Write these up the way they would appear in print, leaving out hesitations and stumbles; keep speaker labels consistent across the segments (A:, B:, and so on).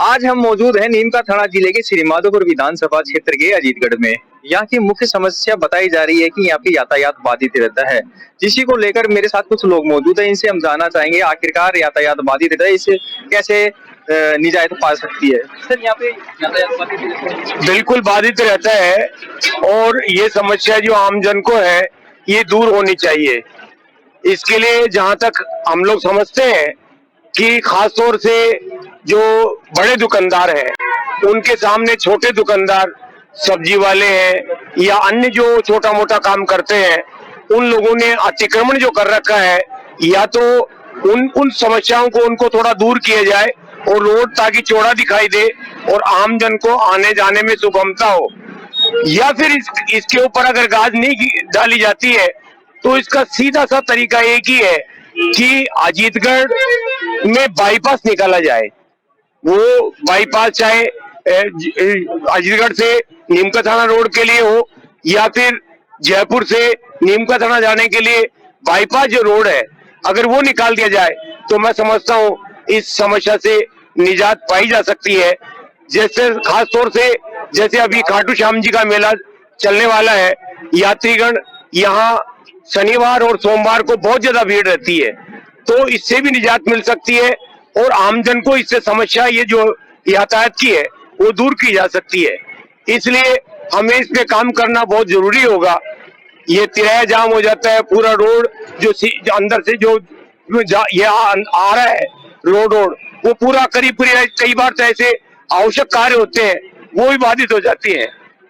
A: आज हम मौजूद हैं नीमका थाना जिले के श्री माधोपुर विधानसभा क्षेत्र के अजीतगढ़ में। यहाँ की मुख्य समस्या बताई जा रही है कि यहाँ पे यातायात बाधित रहता है, जिसी को लेकर मेरे साथ कुछ लोग मौजूद हैं। इनसे हम जानना चाहेंगे आखिरकार यातायात बाधित रहता है, इससे कैसे निजात पा सकती है। सर, यहाँ पे यातायात बाधित
B: बिल्कुल बाधित रहता है और ये समस्या जो आमजन को है ये दूर होनी चाहिए। इसके लिए जहाँ तक हम लोग समझते हैं कि खासतौर से जो बड़े दुकानदार हैं उनके सामने छोटे दुकानदार, सब्जी वाले हैं या अन्य जो छोटा मोटा काम करते हैं, उन लोगों ने अतिक्रमण जो कर रखा है, या तो उन समस्याओं को उनको थोड़ा दूर किया जाए और रोड ताकि चौड़ा दिखाई दे और आमजन को आने जाने में सुगमता हो, या फिर इसके ऊपर अगर गाज नहीं डाली जाती है तो इसका सीधा सा तरीका एक ही है कि अजीतगढ़ में बाईपास निकाला जाए। वो बाईपास चाहे अजीतगढ़ से नीमका थाना रोड के लिए हो या फिर जयपुर से नीमका थाना जाने के लिए बाईपास जो रोड है, अगर वो निकाल दिया जाए तो मैं समझता हूँ इस समस्या से निजात पाई जा सकती है। जैसे खास तौर से जैसे अभी खाटू श्याम जी का मेला चलने वाला है, यात्रीगण यहाँ शनिवार और सोमवार को बहुत ज्यादा भीड़ रहती है, तो इससे भी निजात मिल सकती है और आमजन को इससे समस्या ये जो यातायात की है वो दूर की जा सकती है। इसलिए हमें इस पे काम करना बहुत जरूरी होगा। ये तिराया जाम हो जाता है, पूरा रोड जो अंदर से जो ये आ रहा है रोड वो पूरा करीब कई बार तो ऐसे आवश्यक कार्य होते हैं वो भी बाधित हो जाती है।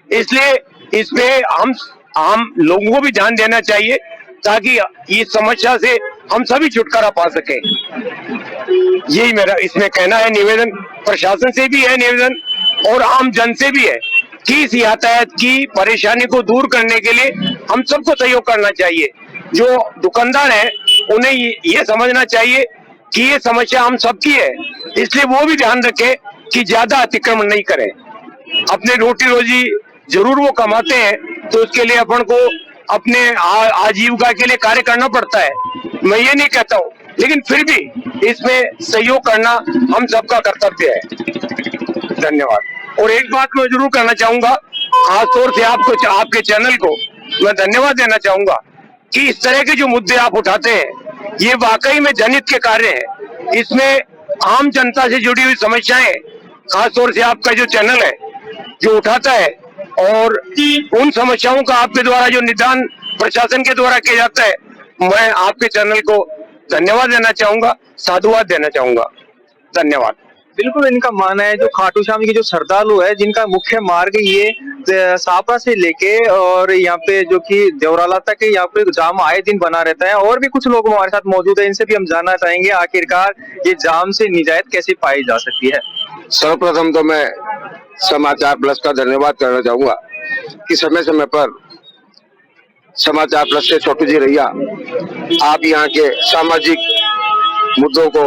B: इसलिए इसपे हम लोगों को भी ध्यान देना चाहिए ताकि इस समस्या से हम सभी छुटकारा पा सके। यही मेरा इसमें कहना है। निवेदन प्रशासन से भी है निवेदन और आम जन से भी है कि इस यातायात की परेशानी को दूर करने के लिए हम सबको सहयोग करना चाहिए। जो दुकानदार हैं उन्हें ये समझना चाहिए कि ये समस्या हम सबकी है, इसलिए वो भी ध्यान रखें कि ज्यादा अतिक्रमण नहीं करें। अपने रोटी रोजी जरूर वो कमाते हैं तो उसके लिए अपन को अपने आजीविका के लिए कार्य करना पड़ता है, मैं ये नहीं कहता हूँ, लेकिन फिर भी इसमें सहयोग करना हम सबका कर्तव्य है। धन्यवाद। और एक बात मैं जरूर कहना चाहूंगा, खासतौर से आपको, आपके चैनल को मैं धन्यवाद देना चाहूंगा कि इस तरह के जो मुद्दे आप उठाते हैं ये वाकई में जनहित के कार्य है। इसमें आम जनता से जुड़ी हुई समस्याएं खासतौर से आपका जो चैनल है जो उठाता है और उन समस्याओं का आपके द्वारा जो निदान प्रशासन के द्वारा किया जाता है, मैं आपके चैनल को धन्यवाद देना चाहूंगा, साधुवाद देना चाहूंगा। धन्यवाद।
A: बिल्कुल, इनका मानना है जो खाटू श्याम के जो श्रद्धालु है जिनका मुख्य मार्ग ये सापरा से लेके और यहाँ पे जो कि देवराला तक यहाँ पे जाम आए दिन बना रहता है। और भी कुछ लोग हमारे साथ मौजूद है, इनसे भी हम जानना चाहेंगे आखिरकार ये जाम से निजात कैसे पाई जा सकती है।
B: सर्वप्रथम तो मैं समाचार प्लस का धन्यवाद करना चाहूंगा कि समय समय पर समाचार प्लस से छोटू जी रैया आप यहाँ के सामाजिक मुद्दों को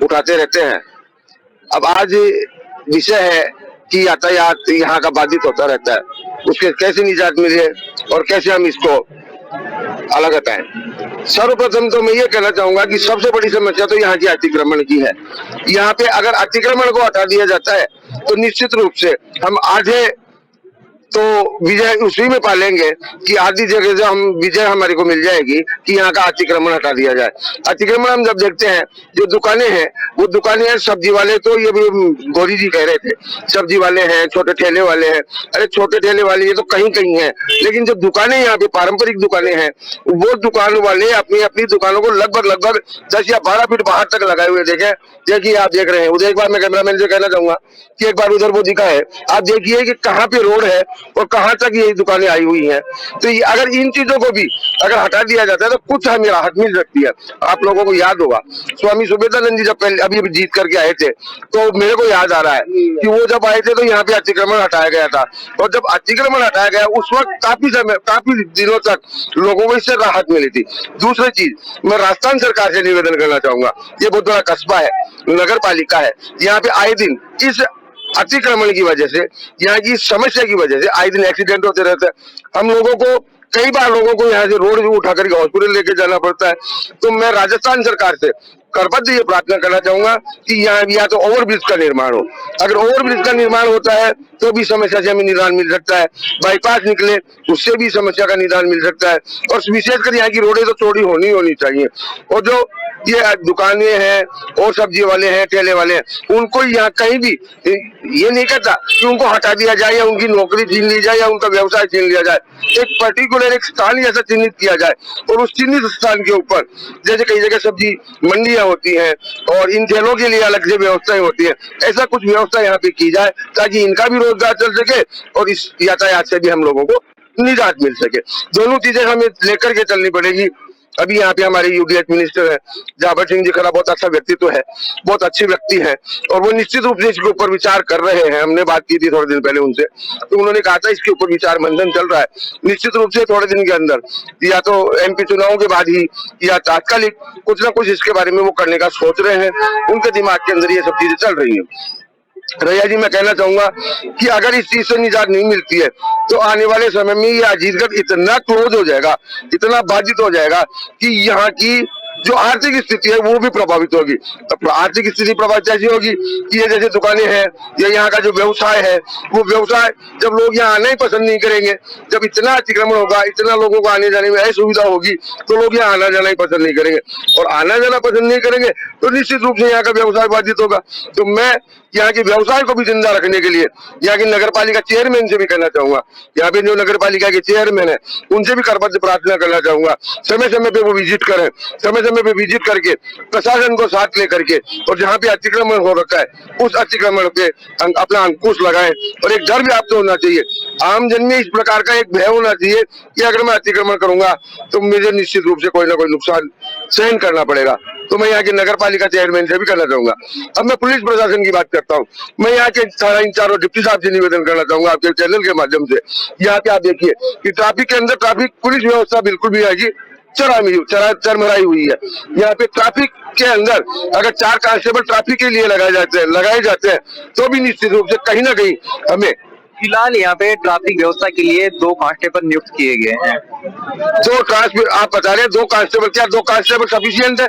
B: उठाते रहते हैं। अब आज विषय है कि यातायात यहाँ का बाधित होता रहता है, उसके कैसे निजात मिले और कैसे हम इसको अलग हटाएं। सर्वप्रथम तो मैं ये कहना चाहूंगा कि सबसे बड़ी समस्या तो यहाँ की अतिक्रमण की है। यहाँ पे अगर अतिक्रमण को हटा दिया जाता है तो निश्चित रूप से हम आधे तो विजय उसी में पालेंगे कि आधी जगह से हम विजय हमारे को मिल जाएगी कि यहाँ का अतिक्रमण हटा दिया जाए। अतिक्रमण हम जब देखते हैं जो दुकानें हैं वो दुकानें हैं, सब्जी वाले तो ये भी गौरी जी कह रहे थे, सब्जी वाले हैं, छोटे ठेले वाले हैं। अरे छोटे ठेले वाले ये तो कहीं कहीं हैं, लेकिन जो दुकानें यहाँ पे पारंपरिक दुकानें हैं वो दुकान वाले अपनी अपनी दुकानों को लगभग 10 या 12 फीट बाहर तक लगाए हुए देखे। देखिए आप देख रहे हैं उधर, एक बार मैं कैमरामैन से कहना चाहूंगा कि एक बार उधर वो दिखा है, आप देखिए कि कहाँ पे रोड है और कहां तक ये दुकानें आई हुई हैं। तो अगर इन चीजों को भी अगर हटा दिया जाता है तो कुछ हमें राहत मिल सकती है। आप लोगों को याद होगा स्वामी सुबेदानंद जी जब पहले अभी जीत करके आए थे तो मेरे को याद आ रहा है कि वो जब आए थे तो यहाँ पे अतिक्रमण हटाया गया था, और जब अतिक्रमण हटाया गया उस वक्त काफी दिनों तक लोगों को इससे राहत मिली थी। दूसरी चीज मैं राजस्थान सरकार से निवेदन करना चाहूंगा, ये बहुत बड़ा कस्बा है, नगर पालिका है, यहाँ पे आए दिन इस अतिक्रमण की वजह से, यहाँ की समस्या की वजह से आए दिन एक्सीडेंट होते रहते हैं। हम लोगों को कई बार लोगों को यहाँ से रोड उठा करके हॉस्पिटल लेके जाना पड़ता है। तो मैं राजस्थान सरकार से करबद्ध ये प्रार्थना करना चाहूंगा कि यहाँ या तो ओवरब्रिज का निर्माण हो। अगर ओवरब्रिज का निर्माण होता है तो भी समस्या से हमें निदान मिल सकता है। बाईपास निकले उससे भी समस्या का निदान मिल सकता है। और विशेषकर यहाँ की रोडें तो चौड़ी होनी चाहिए। और जो ये दुकानें हैं और सब्जी वाले हैं, ठेले वाले हैं, उनको यहाँ कहीं भी ये नहीं कहता कि उनको हटा दिया जाए या उनकी नौकरी छीन ली जाए या उनका व्यवसाय छीन लिया जाए। एक पर्टिकुलर एक स्थान ऐसा चिन्हित किया जाए और उस चिन्हित स्थान के ऊपर जैसे कई जगह सब्जी मंडियां होती हैं और इन ठेलों के लिए अलग से व्यवस्थाएं होती है, ऐसा कुछ व्यवस्था यहाँ पे की जाए ताकि इनका भी रोजगार चल सके और इस यातायात से भी हम लोगों को निजात मिल सके। दोनों चीजें हमें लेकर के चलनी पड़ेगी। अभी यहाँ पे हमारे यूडीएच मिनिस्टर है जाबर सिंह जी खरा, बहुत अच्छा व्यक्तित्व है, बहुत अच्छी व्यक्ति है और वो निश्चित रूप से इसके ऊपर विचार कर रहे हैं। हमने बात की थी थोड़े दिन पहले उनसे, तो उन्होंने कहा था इसके ऊपर विचार मंथन चल रहा है। निश्चित रूप से थोड़े दिन के अंदर या तो एमपी चुनाव के बाद ही या तात्कालिक कुछ ना कुछ इसके बारे में वो करने का सोच रहे हैं। उनके दिमाग के अंदर ये सब चीजें चल रही है। रैया जी, मैं कहना चाहूंगा कि अगर इस चीज से निजात नहीं मिलती है तो आने वाले समय में ये अजीतगढ़ इतना क्लोज हो जाएगा, इतना बाधित हो जाएगा कि यहाँ की जो आर्थिक स्थिति है वो भी प्रभावित होगी। तो आर्थिक स्थिति प्रभावित ऐसी होगी कि ये जैसे दुकानें हैं या यहाँ का जो व्यवसाय है वो व्यवसाय जब लोग यहाँ आना ही पसंद नहीं करेंगे, जब इतना अतिक्रमण होगा, इतना लोगों को आने जाने में असुविधा होगी तो लोग यहाँ आना जाना ही पसंद नहीं करेंगे और आना जाना पसंद नहीं करेंगे तो निश्चित रूप से यहाँ का व्यवसाय बाधित होगा। तो मैं यहाँ के व्यवसाय को भी जिंदा रखने के लिए यहाँ की नगर पालिका चेयरमैन से भी कहना चाहूंगा, यहाँ पे जो नगर पालिका के चेयरमैन है उनसे भी करबद्ध प्रार्थना करना चाहूंगा, समय समय पे वो विजिट करें, समय समय पे विजिट करके प्रशासन को साथ लेकर के और जहाँ पे अतिक्रमण हो रखा है उस अतिक्रमण पे अपना अंकुश लगाएं। और एक डर भी आपको होना चाहिए, आम जन में इस प्रकार का एक भय होना चाहिए कि अगर मैं अतिक्रमण करूंगा तो मुझे निश्चित रूप से कोई ना कोई नुकसान सहन करना पड़ेगा। तो मैं यहाँ के नगर पालिका चेयरमैन से भी करना चाहूंगा। अब मैं पुलिस प्रशासन की बात करता हूँ, मैं यहाँ के थाना इंचार्ज और डिप्टी साहब से निवेदन करना चाहूंगा आपके चैनल के माध्यम से। यहाँ पे आप देखिए कि ट्रैफिक के अंदर ट्रैफिक पुलिस व्यवस्था बिल्कुल भी आएगी चरमराई हुई है। यहाँ पे ट्रैफिक के अंदर अगर 4 कांस्टेबल ट्रैफिक के लिए लगाए जाते हैं तो भी निश्चित रूप से कहीं ना कहीं हमें
A: फिलहाल यहाँ पे ट्रैफिक व्यवस्था के लिए 2 कांस्टेबल नियुक्त किए गए हैं।
B: आप बता रहे हैं 2 कांस्टेबल, क्या 2 कांस्टेबल सफिशियंट है?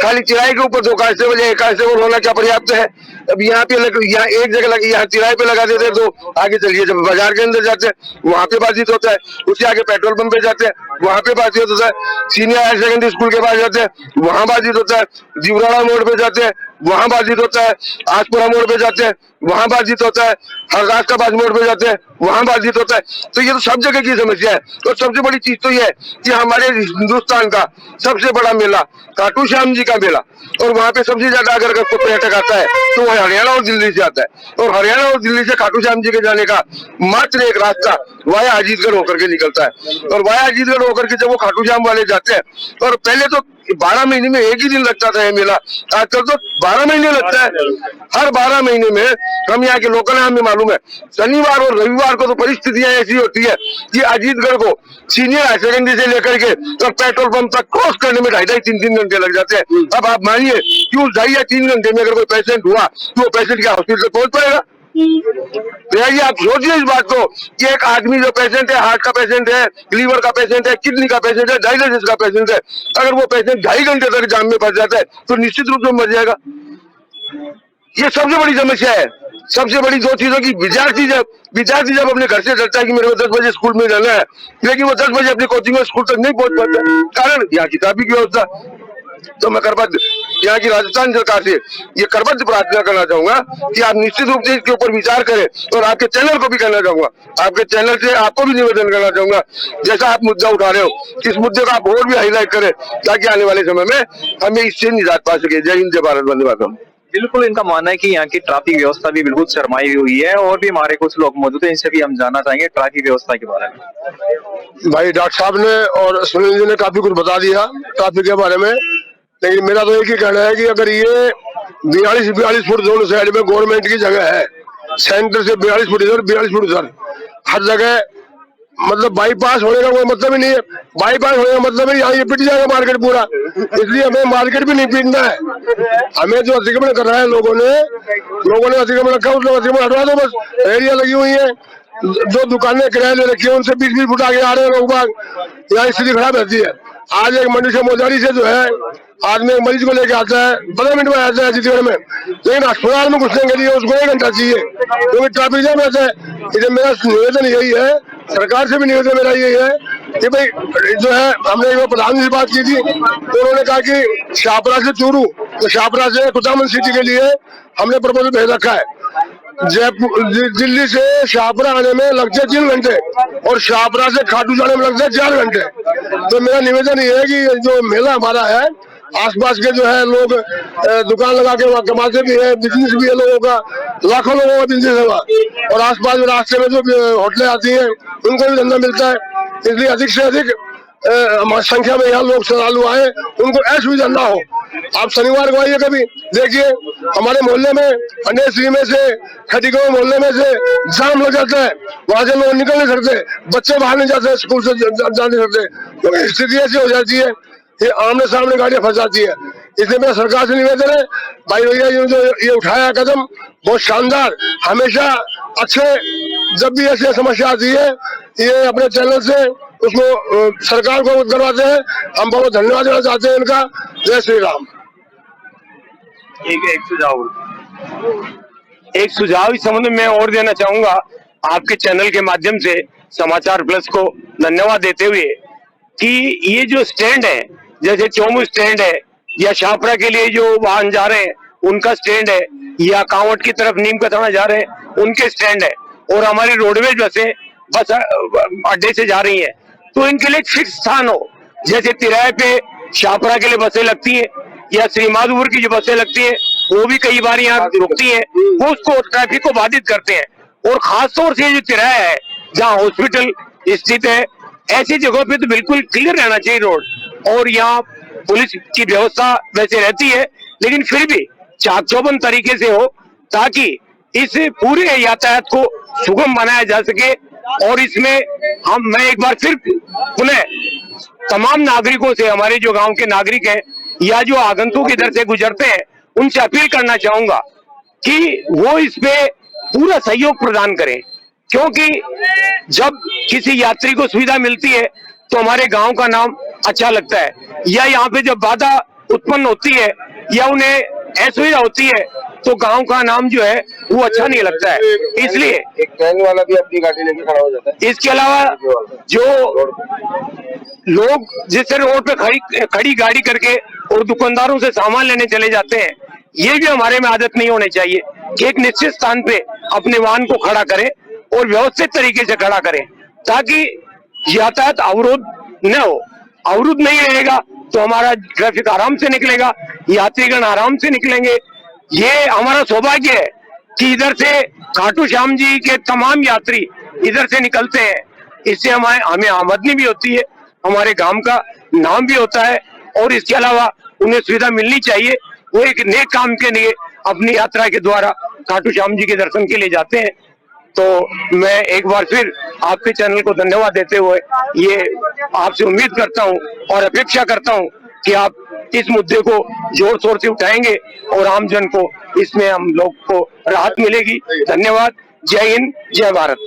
B: खाली चिराई के ऊपर 2 कांस्टेबल या 1 कांस्टेबल होना क्या पर्याप्त है? अब यहाँ पे यहाँ एक जगह यहाँ चिराई पे लगा देते हैं तो आगे चलिए जब बाजार के अंदर जाते हैं वहाँ पे बातचीत होता है, उसके आगे पेट्रोल पंप पे जाते हैं वहाँ पे बातचीत होता है, सीनियर हायर सेकेंडरी स्कूल के पास जाते हैं वहाँ बातचीत होता है, जीवराड़ा मोड़ पे जाते हैं वहाँ बातचीत होता है, आसपुरा मोड़ पे जाते हैं वहाँ बातचीत होता है, हरदास का बाज मोड़ पे जाते हैं वहाँ बातचीत होता है। तो ये तो सब जगह की समस्या है। और सबसे बड़ी चीज तो ये है कि हमारे हिंदुस्तान का सबसे बड़ा मेला खाटू श्याम जी का मेला, और वहाँ पे सबसे ज्यादा अगर कोई पर्यटक आता है तो वह हरियाणा और दिल्ली से आता है और हरियाणा और दिल्ली से खाटू श्याम जी के जाने का मात्र एक रास्ता वाया अजीतगढ़ होकर के निकलता है। और वाया अजीतगढ़ होकर के जब वो खाटू श्याम वाले जाते हैं और पहले तो 12 महीने में एक ही दिन लगता था ये मेला, आजकल तो 12 महीने लगता है। हर 12 महीने में हम यहाँ के लोकल हैं, हमें मालूम है शनिवार और रविवार को तो परिस्थितियां ऐसी होती है कि अजीतगढ़ को सीनियर हायर सेकेंडरी से लेकर के और पेट्रोल पंप तक क्रॉस करने में 2.5-3 घंटे लग जाते हैं। अब आप मानिए कि उस 2.5 या 3 घंटे में अगर कोई पेशेंट हुआ तो वो पेशेंट क्या हॉस्पिटल पहुंच पाएगा? तो आप सोचिए इस बात को कि एक आदमी जो पेशेंट है, हार्ट का पेशेंट है, लीवर का पेशेंट है, किडनी का पेशेंट है, डायलिसिस का पेशेंट है, अगर वो पेशेंट 2.5 घंटे तक जाम में फंस जाता है तो निश्चित रूप से मर जाएगा। ये सबसे बड़ी समस्या है। सबसे बड़ी 2 चीजों की विद्यार्थी जब अपने घर से चलता है कि मेरे को 10 बजे स्कूल में जाना है, लेकिन वो 10 बजे अपनी कोचिंग में स्कूल तक नहीं पहुंच पाता, कारण यहाँ की ट्रैफिक व्यवस्था। तो मैं करबद्ध यहाँ की राजस्थान सरकार से ये करबद्ध प्रार्थना करना चाहूंगा कि आप निश्चित रूप से इसके ऊपर विचार करें। और आपके चैनल को भी कहना चाहूंगा, आपके चैनल से आपको भी निवेदन करना चाहूंगा, जैसा आप मुद्दा उठा रहे हो इस मुद्दे को आप और भी हाईलाइट करें ताकि आने वाले समय में हमें इससे निजात पा सके। जय हिंद, जय भारत, वंदे मातरम।
A: बिल्कुल, इनका मानना है कि यहाँ की ट्रैफिक व्यवस्था भी बिल्कुल शर्माई हुई है और भी हमारे कुछ लोग मौजूद हैं, इनसे भी हम जानना चाहेंगे ट्रैफिक व्यवस्था के बारे में।
B: भाई डॉक्टर साहब ने और सुनील जी ने काफी कुछ बता दिया ट्रैफिक के बारे में, लेकिन मेरा तो एक ही कहना है कि अगर ये 42 फुट दोनों साइड में गवर्नमेंट की जगह है, सेंटर से 42 फुट इधर 42 फुट उधर, हर जगह मतलब बाईपास होने का कोई मतलब ही नहीं है। बाईपास होने का मतलब है यहाँ ये पिट जाएगा मार्केट पूरा, इसलिए हमें मार्केट भी नहीं पीटना है। हमें जो अतिक्रमण कर रहा है लोगों ने अतिक्रमण रखा, उस लोग अतिक्रमण हटवा दो, बस एरिया लगी हुई है
C: जो दुकानें किराए ले रखी है उनसे 20-20 फुट आगे आ रहे हैं लोग बाग, यहाँ स्थिति खराब रहती है। आज एक मनुष्य मोजारी से जो है आदमी एक मरीज को लेके आता है, 15 मिनट में आता है अजीतगढ़ में, लेकिन अस्पताल में घुसने के लिए उसको 1 घंटा चाहिए क्योंकि ट्रैफिक जाम रहता है। इसलिए मेरा निवेदन यही है, सरकार से भी निवेदन मेरा यही है कि भाई जो है, हमने एक प्रधान जी से बात की थी तो उन्होंने कहा कि शाहपुरा से चूरू, तो शाहपुरा से कुचामन सिटी के लिए हमने प्रपोजल भेज रखा है। जयपुर दिल्ली से शाहपुरा आने में लगते 3 घंटे और शाहपुरा से खाटू जाने में लगते 4 घंटे। तो मेरा निवेदन ये है कि जो मेला हमारा है, आसपास के जो है लोग दुकान लगा के वहाँ कमाते भी है, बिजनेस भी है लोगों का, लाखों लोगों का बिजनेस है वहाँ, और आसपास में रास्ते में जो होटलें आती हैं उनको भी धंधा मिलता है। इसलिए अधिक से अधिक संख्या में यहाँ लोग श्रद्धालु आए, उनको असुविधा ना हो। आप शनिवार को आइए कभी, देखिए हमारे मोहल्ले में अंडेश्री में से खटीगांव मोहल्ले में से जाम लग जाता है, वहां से लोग निकल नहीं सकते, बच्चे बाहर नहीं जाते, स्कूल से जा नहीं सकते, तो स्थिति ऐसी हो जाती है, ये आमने सामने गाड़ियां फंस जाती है। इसलिए मेरा सरकार से निवेदन है, भाई भैया ये उठाया कदम बहुत शानदार, हमेशा अच्छे, जब भी ऐसी समस्या आती है ये अपने चैनल से उसको सरकार को अवगत करवाते हैं। हम बहुत धन्यवाद देना चाहते हैं इनका। जय श्री राम।
B: एक सुझाव इस संबंध में और देना चाहूंगा आपके चैनल के माध्यम से समाचार प्लस को धन्यवाद देते हुए कि ये जो स्टैंड है, जैसे चौमू स्टैंड है या शाहपुरा के लिए जो वाहन जा रहे हैं उनका स्टैंड है, या कांवट की तरफ नीम का थाना जा रहे हैं उनके स्टैंड है, और हमारी रोडवेज बसें बस अड्डे से जा रही हैं, तो इनके लिए फिक्स स्थान हो। जैसे तिराहे पे शाहपुरा के लिए बसें लगती है या श्रीमाधोपुर की जो बसें लगती है वो भी कई बार यहाँ रुकती है, वो उसको ट्रैफिक को बाधित करते हैं। और खासतौर से जो तिराहा है जहाँ हॉस्पिटल स्थित है, ऐसी जगहों पे तो बिल्कुल क्लियर रहना चाहिए रोड, और यहाँ पुलिस की व्यवस्था वैसे रहती है लेकिन फिर भी चाक चौबंद तरीके से हो, ताकि इस पूरे यातायात को सुगम बनाया जा सके। और इसमें मैं एक बार फिर पुनः तमाम नागरिकों से, हमारे जो गांव के नागरिक हैं या जो आगंतुक इधर से गुजरते हैं, उनसे अपील करना चाहूंगा कि वो इस पे पूरा सहयोग प्रदान करें, क्योंकि जब किसी यात्री को सुविधा मिलती है तो हमारे गांव का नाम अच्छा लगता है, या यहाँ पे जब बाधा उत्पन्न होती है या उन्हें असुविधा होती है तो गांव का नाम जो है वो अच्छा नहीं लगता है। इसलिए
D: एक ट्रेन वाला भी अपनी गाड़ी लेके खड़ा हो जाता है।
B: इसके अलावा जो लोग जिससे रोड पे खड़ी गाड़ी करके और दुकानदारों से सामान लेने चले जाते हैं, ये भी हमारे में आदत नहीं होनी चाहिए कि एक निश्चित स्थान पे अपने वाहन को खड़ा करें और व्यवस्थित तरीके से खड़ा करें, ताकि यातायात अवरोध न हो। अवरुद्ध नहीं रहेगा तो हमारा ट्रैफिक आराम से निकलेगा, यात्रीगण आराम से निकलेंगे। ये हमारा सौभाग्य है कि इधर से खाटू श्याम जी के तमाम यात्री इधर से निकलते हैं, इससे हमें आमदनी भी होती है, हमारे गांव का नाम भी होता है, और इसके अलावा उन्हें सुविधा मिलनी चाहिए। वो एक नेक काम के लिए अपनी यात्रा के द्वारा खाटू श्याम जी के दर्शन के लिए जाते हैं। तो मैं एक बार फिर आपके चैनल को धन्यवाद देते हुए ये आपसे उम्मीद करता हूं और अपेक्षा करता हूं कि आप इस मुद्दे को जोर शोर से उठाएंगे और आम जन को इसमें हम लोग को राहत मिलेगी। धन्यवाद। जय हिंद, जय भारत।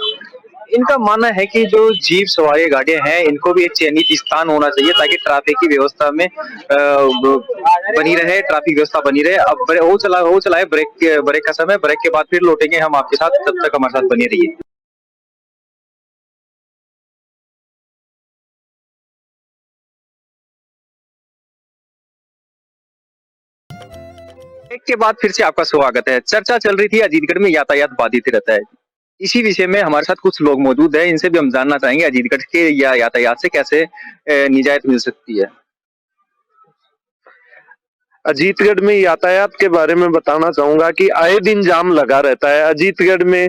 A: इनका मानना है कि जो जीप सवारी गाड़ियां हैं इनको भी एक चयनित स्थान होना चाहिए ताकि ट्रैफिक की व्यवस्था में बनी रहे, ट्रैफिक व्यवस्था बनी रहे। अब हो चलाए ब्रेक का समय, ब्रेक के बाद फिर लौटेंगे हम आपके साथ, तब तक हमारे साथ बने रहिए। ब्रेक के बाद फिर से आपका स्वागत है। चर्चा चल रही थी अजीतगढ़ में यातायात बाधित रहता है, इसी विषय में हमारे साथ कुछ लोग मौजूद हैं, इनसे भी हम जानना चाहेंगे अजीतगढ़ के यातायात से कैसे निजात मिल सकती है।
E: अजीतगढ़ में यातायात के बारे में बताना चाहूंगा कि आए दिन जाम लगा रहता है। अजीतगढ़ में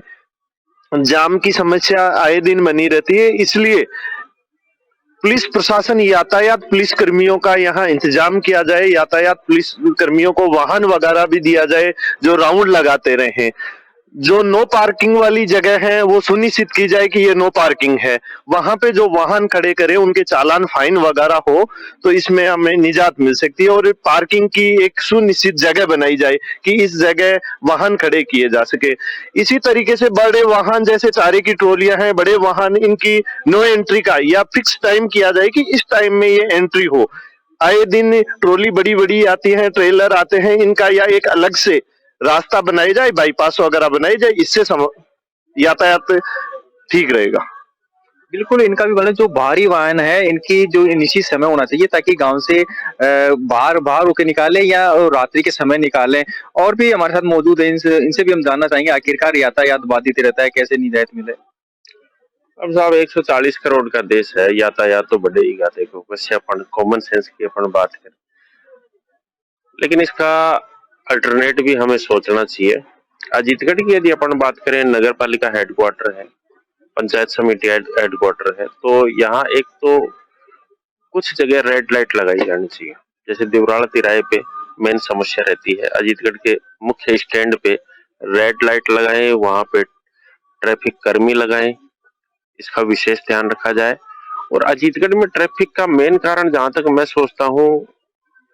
E: जाम की समस्या आए दिन बनी रहती है, इसलिए पुलिस प्रशासन, यातायात पुलिस कर्मियों का यहाँ इंतजाम किया जाए। यातायात पुलिस कर्मियों को वाहन वगैरह भी दिया जाए जो राउंड लगाते रहे। जो नो पार्किंग वाली जगह है वो सुनिश्चित की जाए कि ये नो पार्किंग है। वहां पे जो वाहन खड़े करें उनके चालान फाइन वगैरह हो तो इसमें हमें निजात मिल सकती है। और पार्किंग की एक सुनिश्चित जगह बनाई जाए कि इस जगह वाहन खड़े किए जा सके। इसी तरीके से बड़े वाहन जैसे चारे की ट्रॉलियां हैं, बड़े वाहन, इनकी नो एंट्री का या फिक्स टाइम किया जाए कि इस टाइम में ये एंट्री हो। आए दिन ट्रॉली बड़ी बड़ी आती है, ट्रेलर आते हैं, इनका या एक अलग से रास्ता बनाई जाए, बाईपास वगैरह बनाई जाए, इससे यातायात ठीक रहेगा।
A: बिल्कुल, इनका भी मतलब जो भारी वाहन है इनकी जो निश्चित समय होना चाहिए ताकि गांव से बाहर बाहर होके निकालें या रात्रि के समय निकालें। और भी हमारे साथ मौजूद है, इनसे इनसे भी हम जानना चाहेंगे आखिरकार यातायात बाधित रहता है, कैसे निजात मिले।
F: अब साहब 140 करोड़ का देश है, यातायात तो बढ़ेगा। देखो वैसे अपन कॉमन सेंस की अपन बात करें, लेकिन इसका अल्टरनेट भी हमें सोचना चाहिए। अजीतगढ़ की यदि अपन बात करें, नगर पालिका हेडक्वार्टर है, पंचायत समिति हेडक्वार्टर है, तो यहाँ एक तो कुछ जगह रेड लाइट लगाई जानी चाहिए। जैसे दिवराला तिराहे पे मेन समस्या रहती है, अजीतगढ़ के मुख्य स्टैंड पे रेड लाइट लगाएं, वहां पे ट्रैफिक कर्मी लगाएं, इसका विशेष ध्यान रखा जाए। और अजीतगढ़ में ट्रैफिक का मेन कारण जहां तक मैं सोचता हूँ,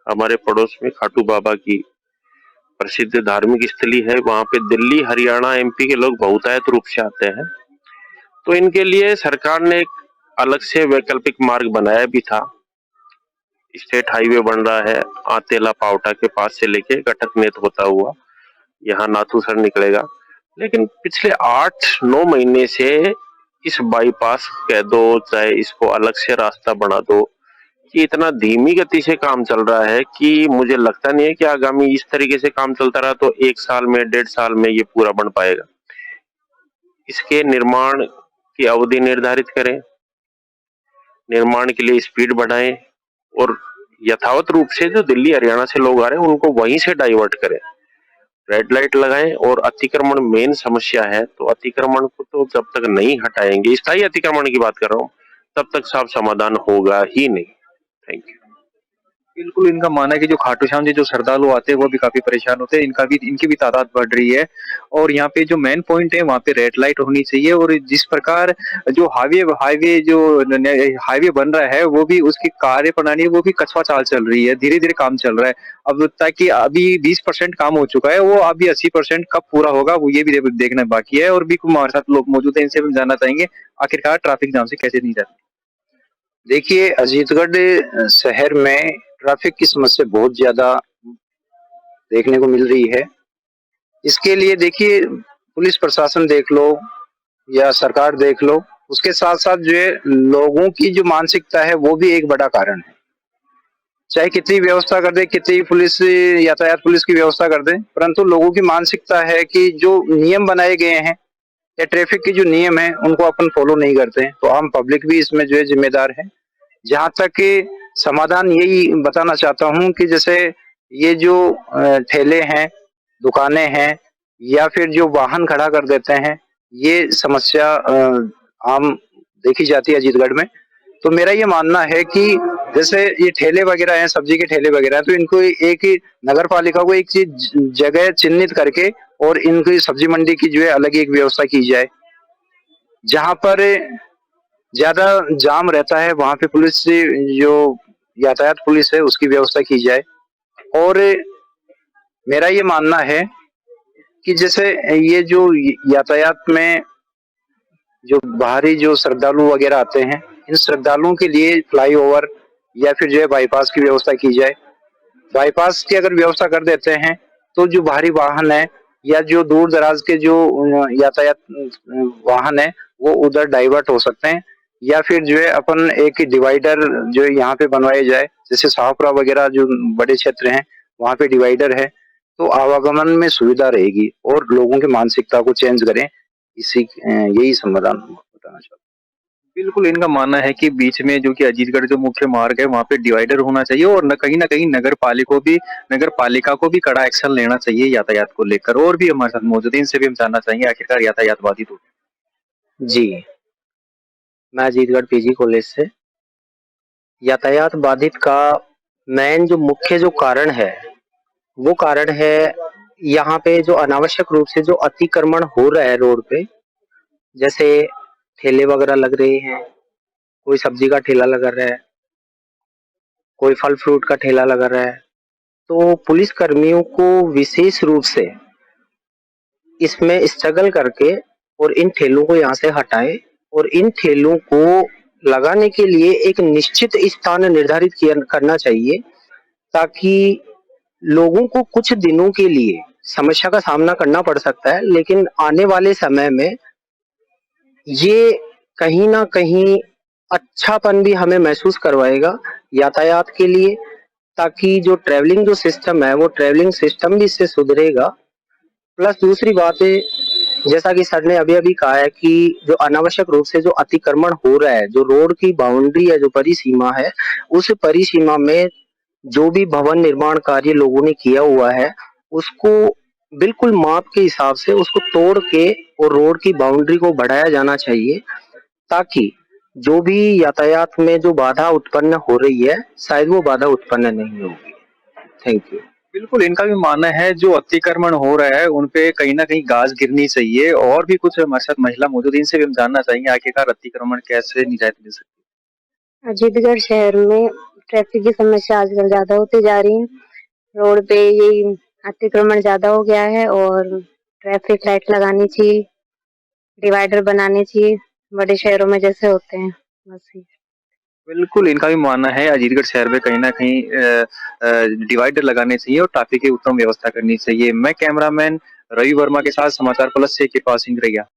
F: हमारे पड़ोस में खाटू बाबा की प्रसिद्ध धार्मिक स्थली है, वहां पे दिल्ली, हरियाणा, एमपी के लोग बहुतायत रूप से आते हैं। तो इनके लिए सरकार ने एक अलग से वैकल्पिक मार्ग बनाया भी था। स्टेट हाईवे बन रहा है, आतेला पावटा के पास से लेके कटक नेत होता हुआ यहाँ नाथूसर निकलेगा। लेकिन पिछले 8-9 महीने से इस बाईपास कह दो, चाहे इसको अलग से रास्ता बना दो, कि इतना धीमी गति से काम चल रहा है कि मुझे लगता नहीं है कि आगामी इस तरीके से काम चलता रहा तो 1 साल में, 1.5 साल में ये पूरा बन पाएगा। इसके निर्माण की अवधि निर्धारित करें, निर्माण के लिए स्पीड बढ़ाएं और यथावत रूप से जो दिल्ली हरियाणा से लोग आ रहे हैं उनको वहीं से डाइवर्ट करें। रेड लाइट लगाएं। और अतिक्रमण मेन समस्या है, तो अतिक्रमण को तो जब तक नहीं हटाएंगे, स्थायी अतिक्रमण की बात कर रहा हूँ, तब तक साफ समाधान होगा ही नहीं। Thank you.
A: बिल्कुल, इनका मानना है कि जो खाटू श्याम जी जो श्रद्धालु आते हैं वो भी काफी परेशान होते हैं, इनकी भी तादाद बढ़ रही है। और यहाँ पे जो मेन पॉइंट है वहाँ पे रेड लाइट होनी चाहिए। और जिस प्रकार जो हाईवे बन रहा है वो भी उसकी कार्य प्रणाली वो भी कछुआ चाल चल रही है, धीरे धीरे काम चल रहा है। अब ताकि अभी 20% काम हो चुका है, वो अभी 80% कब पूरा होगा वो ये भी देखना बाकी है। और भी हमारे साथ लोग मौजूद है, इनसे भी जानना चाहेंगे आखिरकार ट्रैफिक जाम से कैसे नहीं जाती।
G: देखिए, अजीतगढ़ शहर में ट्रैफिक की समस्या बहुत ज्यादा देखने को मिल रही है। इसके लिए देखिए, पुलिस प्रशासन देख लो या सरकार देख लो, उसके साथ साथ जो है लोगों की जो मानसिकता है वो भी एक बड़ा कारण है। चाहे कितनी व्यवस्था कर दे, कितनी पुलिस, यातायात पुलिस की व्यवस्था कर दे, परंतु लोगों की मानसिकता है कि जो नियम बनाए गए हैं या ट्रैफिक के जो नियम है उनको अपन फॉलो नहीं करते हैं। तो आम पब्लिक भी इसमें जो है जिम्मेदार है। जहां तक कि समाधान यही बताना चाहता हूं कि जैसे ये जो ठेले हैं, दुकानें हैं या फिर जो वाहन खड़ा कर देते हैं, ये समस्या आम देखी जाती है अजीतगढ़ में। तो मेरा ये मानना है कि जैसे ये ठेले वगैरह हैं, सब्जी के ठेले वगैरह हैं, तो इनको एक ही नगर पालिका को एक चीज जगह चिन्हित करके और इनकी सब्जी मंडी की जो है अलग एक व्यवस्था की जाए। जहां पर ज्यादा जाम रहता है वहां पे पुलिस से, जो यातायात पुलिस है उसकी व्यवस्था की जाए। और मेरा ये मानना है कि जैसे ये जो यातायात में जो बाहरी जो श्रद्धालु वगैरह आते हैं, इन श्रद्धालुओं के लिए फ्लाईओवर या फिर जो है बाईपास की व्यवस्था की जाए। बाईपास की अगर व्यवस्था कर देते हैं तो जो भारी वाहन है या जो दूर दराज के जो यातायात वाहन है वो उधर डाइवर्ट हो सकते हैं। या फिर जो है अपन एक डिवाइडर जो यहाँ पे बनवाया जाए, जैसे शाहपुरा वगैरह जो बड़े क्षेत्र हैं वहां पे डिवाइडर है, तो आवागमन में सुविधा रहेगी और लोगों की मानसिकता को चेंज करें। यही समाधान बताना चाहता हूँ।
A: बिल्कुल, इनका मानना है कि बीच में जो कि अजीतगढ़ जो मुख्य मार्ग है वहाँ पे डिवाइडर होना चाहिए और न कहीं नगर पालिका को भी कड़ा एक्शन लेना चाहिए यातायात को लेकर। और भी हमारे साथ मौजूद है, इनसे भी हम जानना चाहेंगे आखिरकार यातायात बाधित हो।
H: जी, मैं अजीतगढ़ पीजी कॉलेज से। यातायात बाधित का मेन जो मुख्य जो कारण है वो कारण है यहाँ पे जो अनावश्यक रूप से जो अतिक्रमण हो रहा है रोड पे, जैसे ठेले वगैरह लग रहे हैं, कोई सब्जी का ठेला लगा रहा है, कोई फल फ्रूट का ठेला लगा रहा है, तो पुलिस कर्मियों को विशेष रूप से इसमें स्ट्रगल करके और इन ठेलों को यहाँ से हटाएं और इन ठेलों को लगाने के लिए एक निश्चित स्थान निर्धारित करना चाहिए, ताकि लोगों को कुछ दिनों के लिए समस्या का सामना करना पड़ सकता है, लेकिन आने वाले समय में ये कहीं ना कहीं अच्छापन भी हमें महसूस करवाएगा यातायात के लिए, ताकि जो ट्रैवलिंग जो सिस्टम है वो ट्रैवलिंग सिस्टम भी इससे सुधरेगा। प्लस दूसरी बात है, जैसा कि सर ने अभी अभी कहा है कि जो अनावश्यक रूप से जो अतिक्रमण हो रहा है, जो रोड की बाउंड्री है, जो परिसीमा है, उस परिसीमा में जो भी भवन निर्माण कार्य लोगों ने किया हुआ है उसको बिल्कुल माप के हिसाब से उसको तोड़ के और रोड की बाउंड्री को बढ़ाया जाना चाहिए, ताकि जो भी यातायात में जो बाधा उत्पन्न हो रही है शायद वो बाधा उत्पन्न नहीं होगी। Thank you.
A: बिल्कुल, इनका भी मानना है जो अतिक्रमण हो रहा है उन पे कहीं ना कहीं गाज गिरनी चाहिए। और भी कुछ हमारे साथ महिला मौजूद, इनसे भी हम जानना चाहेंगे आखिरकार अतिक्रमण कैसे निजात मिल सकती है।
I: अजीतगढ़ शहर में ट्रैफिक की समस्या आजकल ज्यादा होती जा रही है। रोड पे यही अतिक्रमण ज्यादा हो गया है और ट्रैफिक लाइट लगानी चाहिए, डिवाइडर बनाने चाहिए, बड़े शहरों में जैसे होते हैं बस ये।
A: बिल्कुल, इनका भी मानना है अजीतगढ़ शहर में कहीं ना कहीं डिवाइडर लगाने चाहिए और ट्रैफिक की उत्तम व्यवस्था करनी चाहिए। मैं कैमरामैन रवि वर्मा के साथ समाचार प्लस से कृपा सिंह रैया।